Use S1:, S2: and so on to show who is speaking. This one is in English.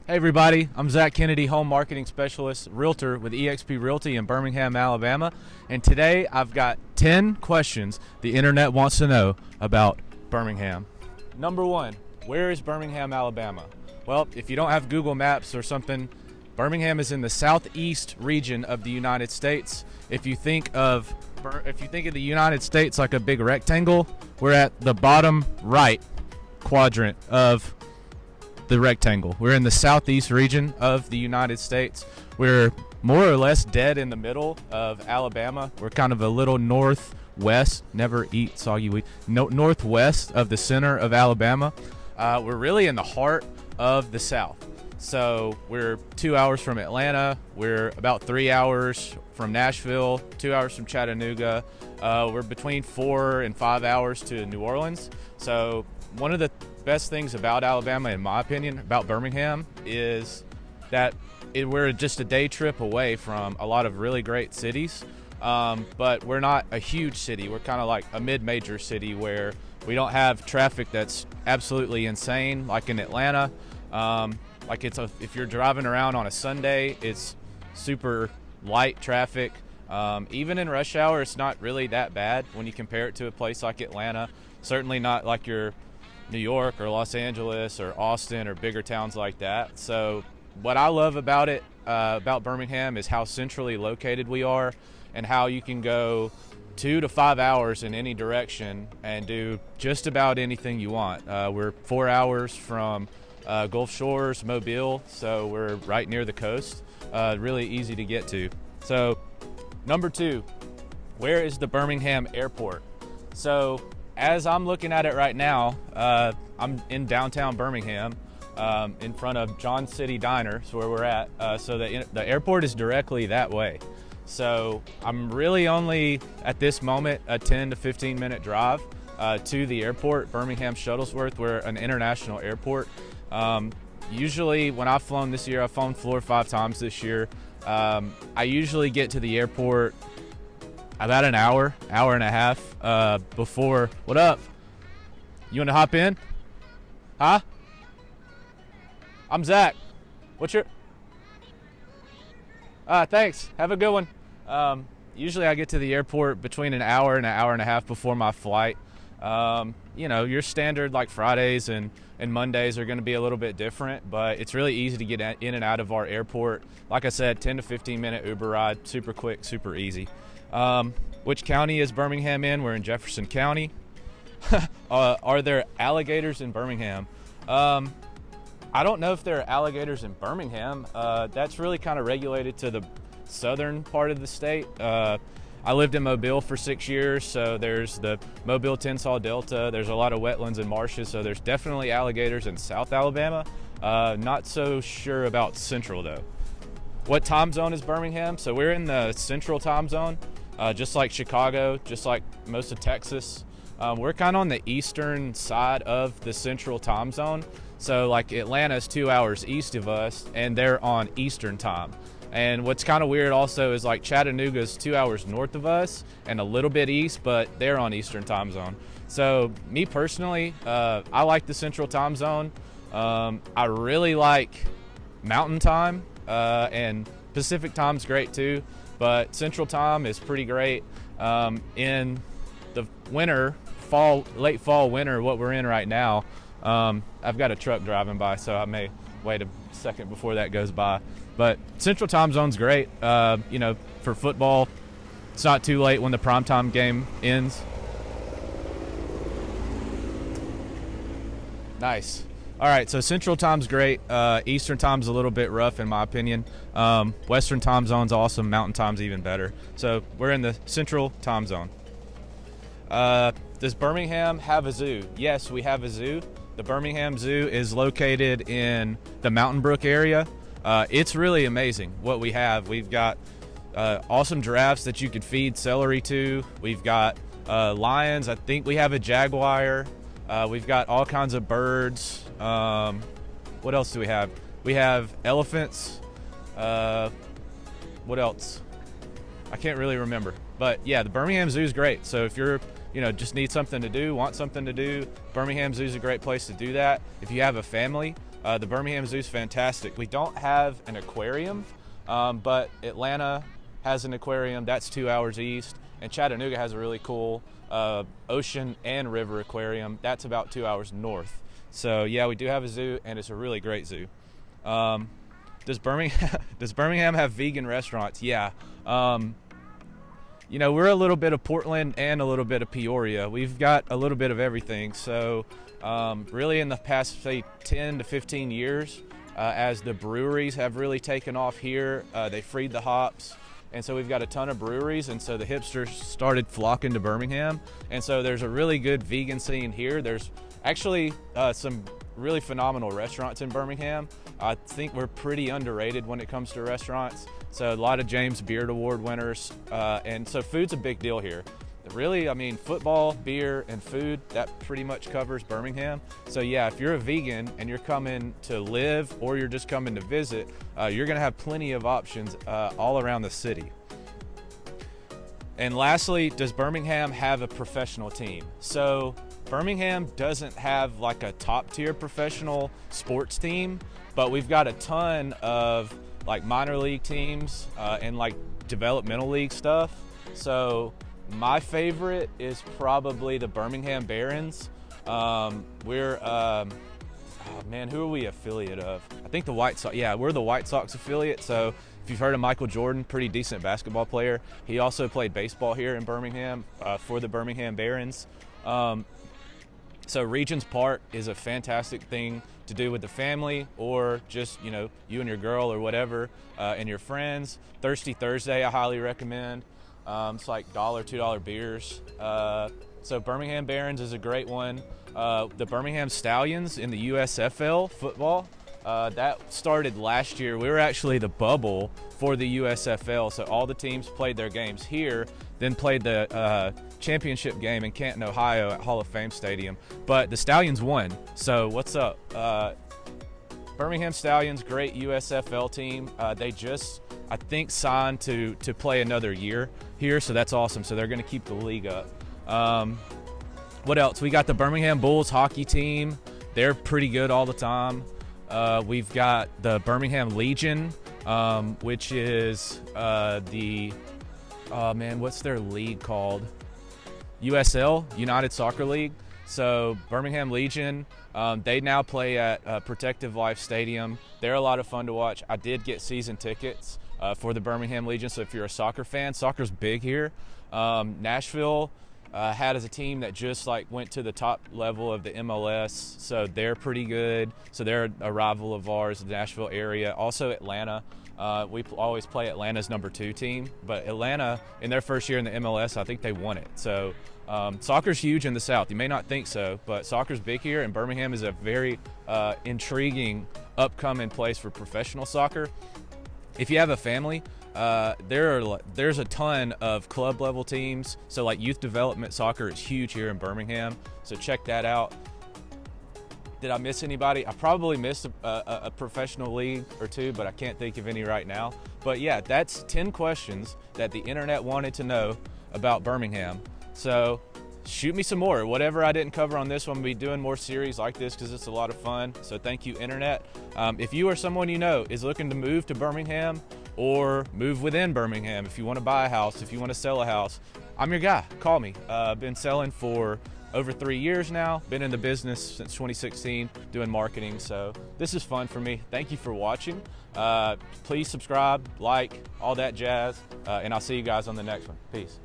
S1: Hey everybody, I'm Zach Kennedy, home marketing specialist, realtor with eXp Realty in Birmingham, Alabama. And today I've got 10 questions the internet wants to know about Birmingham. Number one, where is Birmingham, Alabama? Well, if you don't have Google Maps or something, Birmingham is in the southeast region of the United States. If you think of the United States like a big rectangle, we're at the bottom right quadrant of the rectangle. We're in the southeast region of the United States. We're more or less dead in the middle of Alabama. We're kind of a little northwest, never eat soggy wheat, northwest of the center of Alabama. We're really in the heart of the South. So we're 2 hours from Atlanta. We're about 3 hours from Nashville, 2 hours from Chattanooga. We're between 4 and 5 hours to New Orleans. So one of the best things about Alabama, in my opinion, about Birmingham, is that we're just a day trip away from a lot of really great cities, but we're not a huge city. We're kind of like a mid-major city where we don't have traffic that's absolutely insane like in Atlanta. If you're driving around on a Sunday, it's super light traffic. Even in rush hour, it's not really that bad when you compare it to a place like Atlanta. Certainly not like your New York or Los Angeles or Austin or bigger towns like that. So what I love about it, about Birmingham, is how centrally located we are and how you can go 2 to 5 hours in any direction and do just about anything you want. We're 4 hours from Gulf Shores, Mobile, so we're right near the coast. Really easy to get to. So number two, where is the Birmingham airport? So as I'm looking at it right now, I'm in downtown Birmingham, in front of John City Diner, is where we're at. So the airport is directly that way. So I'm really only, at this moment, a 10 to 15 minute drive to the airport, Birmingham Shuttlesworth. We're an international airport. Usually when I've flown this year, I've flown 4 or 5 times this year. I usually get to the airport about an hour and a half before. What up? You want to hop in? Huh? I'm Zach. What's your? Thanks. Have a good one. Usually I get to the airport between an hour and a half before my flight. Your standard like Fridays and Mondays are going to be a little bit different, but it's really easy to get in and out of our airport. Like I said, 10 to 15 minute Uber ride, super quick, super easy. Which county is Birmingham in? We're in Jefferson County. Are there alligators in Birmingham? I don't know if there are alligators in Birmingham. That's really kind of regulated to the southern part of the state. I lived in Mobile for 6 years, so there's the Mobile-Tensaw Delta. There's a lot of wetlands and marshes, so there's definitely alligators in South Alabama. Not so sure about Central, though. What time zone is Birmingham? So we're in the Central time zone, just like Chicago, just like most of Texas. We're kind of on the eastern side of the Central time zone. So like Atlanta's 2 hours east of us, and they're on Eastern time. And what's kind of weird also is like Chattanooga's 2 hours north of us and a little bit east, but they're on Eastern time zone. So me personally, I like the Central time zone. I really like Mountain time, and Pacific time's great too, but Central time is pretty great. In the winter, late fall, winter, what we're in right now, I've got a truck driving by, so I may wait a second before that goes by. But Central time zone's great. For football, it's not too late when the primetime game ends. Nice. All right, so Central time's great. Eastern time's a little bit rough in my opinion. Western time zone's awesome. Mountain time's even better. So we're in the Central time zone. Does Birmingham have a zoo? Yes, we have a zoo. The Birmingham Zoo is located in the Mountain Brook area. It's really amazing what we have. We've got awesome giraffes that you could feed celery to. We've got lions. I think we have a jaguar. We've got all kinds of birds. What else do we have? We have elephants. What else? I can't really remember. But yeah, the Birmingham Zoo is great. So if you're just need something to do, want something to do, Birmingham Zoo is a great place to do that. If you have a family, The Birmingham Zoo is fantastic. We don't have an aquarium, but Atlanta has an aquarium. That's 2 hours east. And Chattanooga has a really cool ocean and river aquarium. That's about 2 hours north. So yeah, we do have a zoo, and it's a really great zoo. Does Birmingham have vegan restaurants? Yeah. We're a little bit of Portland and a little bit of Peoria. We've got a little bit of everything. So really in the past, say, 10 to 15 years, as the breweries have really taken off here, they freed the hops. And so we've got a ton of breweries, and so the hipsters started flocking to Birmingham. And so there's a really good vegan scene here. There's actually some really phenomenal restaurants in Birmingham. I think we're pretty underrated when it comes to restaurants. So a lot of James Beard Award winners, and so food's a big deal here. Really, I mean, football, beer, and food, that pretty much covers Birmingham. So yeah, if you're a vegan and you're coming to live or you're just coming to visit, you're gonna have plenty of options all around the city. And lastly, does Birmingham have a professional team? So Birmingham doesn't have like a top tier professional sports team, but we've got a ton of like minor league teams and like developmental league stuff. So my favorite is probably the Birmingham Barons. Who are we affiliate of? I think the White Sox. Yeah, we're the White Sox affiliate. So if you've heard of Michael Jordan, pretty decent basketball player. He also played baseball here in Birmingham for the Birmingham Barons. So Regions Park is a fantastic thing to do with the family, or just, you and your girl or whatever, and your friends. Thirsty Thursday, I highly recommend. It's like $1, $2 beers. So Birmingham Barons is a great one. The Birmingham Stallions in the USFL football, that started last year. We were actually the bubble for the USFL, so all the teams played their games here, then played the championship game in Canton, Ohio at Hall of Fame Stadium. But the Stallions won, so what's up? Birmingham Stallions, great USFL team. They just, I think, signed to play another year here, so that's awesome. So they're going to keep the league up. What else? We got the Birmingham Bulls hockey team. They're pretty good all the time. We've got the Birmingham Legion, which is what's their league called? USL, United Soccer League. So Birmingham Legion, they now play at Protective Life Stadium. They're a lot of fun to watch. I did get season tickets for the Birmingham Legion, so if you're a soccer fan, soccer's big here. Nashville had as a team that just went to the top level of the MLS, so they're pretty good. So they're a rival of ours, the Nashville area. Also Atlanta. We always play Atlanta's number 2 team, but Atlanta, in their first year in the MLS, I think they won it. So soccer's huge in the South. You may not think so, but soccer's big here, and Birmingham is a very intriguing upcoming place for professional soccer. If you have a family, there's a ton of club level teams. So like youth development soccer is huge here in Birmingham. So check that out. Did I miss anybody? I probably missed a professional league or two, but I can't think of any right now. But yeah, that's 10 questions that the internet wanted to know about Birmingham. So shoot me some more. Whatever I didn't cover on this one, we'll be doing more series like this because it's a lot of fun. So thank you, internet. If you or someone you know is looking to move to Birmingham or move within Birmingham, if you want to buy a house, if you want to sell a house, I'm your guy. Call me. I've been selling for over 3 years now. Been in the business since 2016 doing marketing. So this is fun for me. Thank you for watching. Please subscribe, like, all that jazz. And I'll see you guys on the next one. Peace.